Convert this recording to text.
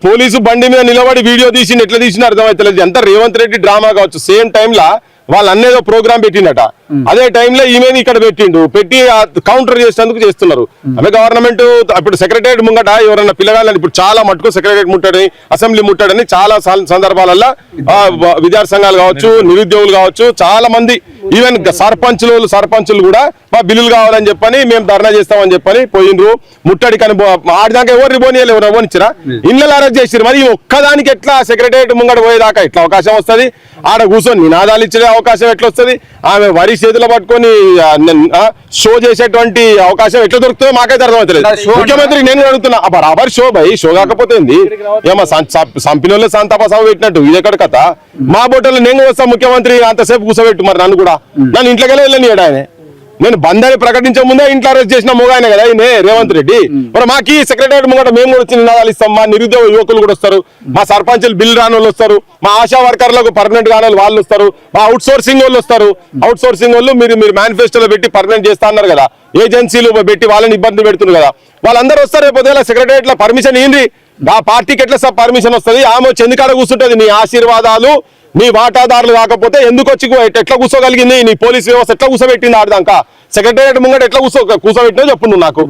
Police బండి మీద నిలబడి వీడియో తీసి ఎట్లా తీసిన అర్థమైతలేదు. ఎంత రేవంత్ రెడ్డి డ్రామా కావచ్చు. సేమ్ టైంలో వాళ్ళు అన్నేదో ప్రోగ్రామ్ పెట్టిండట, అదే టైంలో ఈమెని ఇక్కడ పెట్టి కౌంటర్ చేసేందుకు చేస్తున్నారు. అదే గవర్నమెంట్ ఇప్పుడు సెక్రటరియట్ ముంగట ఎవరన్నా పిల్లగాళ్ళని ఇప్పుడు చాలా మటుకు సెక్రటరియట్ ముట్టాడని, అసెంబ్లీ ముట్టాడని చాలా సందర్భాలలో విద్యార్థి సంఘాలు కావచ్చు, నిరుద్యోగులు కావచ్చు, చాలా మంది ఈవెన్ సర్పంచులు కూడా మా బిల్లులు కావాలని చెప్పని మేము ధర్నా చేస్తామని చెప్పని పోయిండ్రు. ముట్టడి కానీ ఆడిదాకా ఎవరిని పోనీయాలి, ఎవరు పోనిచ్చిరా, ఇళ్ళలో అరెస్ట్ చేసిరు. మరి ఒక్కదానికి ఎట్లా సెక్రటరియట్ ముంగట పోయేదాకా ఎట్లా అవకాశం వస్తుంది? ఆడ కూర్చొని నినాదాలు ఇచ్చే అవకాశం ఎట్లా వస్తుంది? ఆమె వరి చేతిలో పట్టుకొని షో చేసేటువంటి అవకాశం ఎట్లా దొరుకుతుందో మాకైతే అర్థమవుతలేదు. ముఖ్యమంత్రి నేను అడుగుతున్నా, బరాబర్ షో భయ్, షో కాకపోతే ఏమో సంపినోళ్ళు సంతాప సభ పెట్టినట్టు ఇది ఎక్కడ కథ? మా బొట్టలు నేను వస్తా ముఖ్యమంత్రి అంతసేపు కూర్చోబెట్టు, మరి నన్ను కూడా నన్ను ఇంట్లోకి వెళ్ళనియాడు ఆయన. నేను బంద్ అని ప్రకటించే ముందే ఇంట్లో అరెస్ట్ చేసిన మొగాయన కదా ఈయన రేవంత్ రెడ్డి. మరి మాకు సెక్రటరీ ముంగట మేము కూడా వచ్చి నినాదాలు ఇస్తాం. మా నిరుద్యోగ యువకులు కూడా వస్తారు, మా సర్పంచులు బిల్లు రాని వాళ్ళు వస్తారు, మా ఆశా వర్కర్లకు పర్మనెంట్ కాని వాళ్ళు వస్తారు, మా అవుట్ సోర్సింగ్ వాళ్ళు వస్తారు. అవుట్ సోర్సింగ్ వాళ్ళు మీరు మేనిఫెస్టోలో పెట్టి పర్మనెంట్ చేస్తా అన్నారు కదా, ఏజెన్సీలు పెట్టి వాళ్ళని ఇబ్బంది పెడుతున్నారు కదా, వాళ్ళందరూ వస్తారు. రేపు పొద్దున సెక్రటరియట్ లో పర్మిషన్ ఏంది? ఆ పార్టీకి ఎట్లా పర్మిషన్ వస్తుంది? ఆమె చెందుకాడ కూర్చుంటది. నీ ఆశీర్వాదాలు నీ వాటాదారులు కాకపోతే ఎందుకు వచ్చి ఎట్లా కూర్చోగలిగింది? నీ పోలీస్ వ్యవస్థ ఎట్లా కూర్చోబెట్టింది? ఆడదాకా సెక్రటరియట్ ముంగట ఎట్లా కూర్చోబెట్టినా చెప్పు నువ్వు నాకు.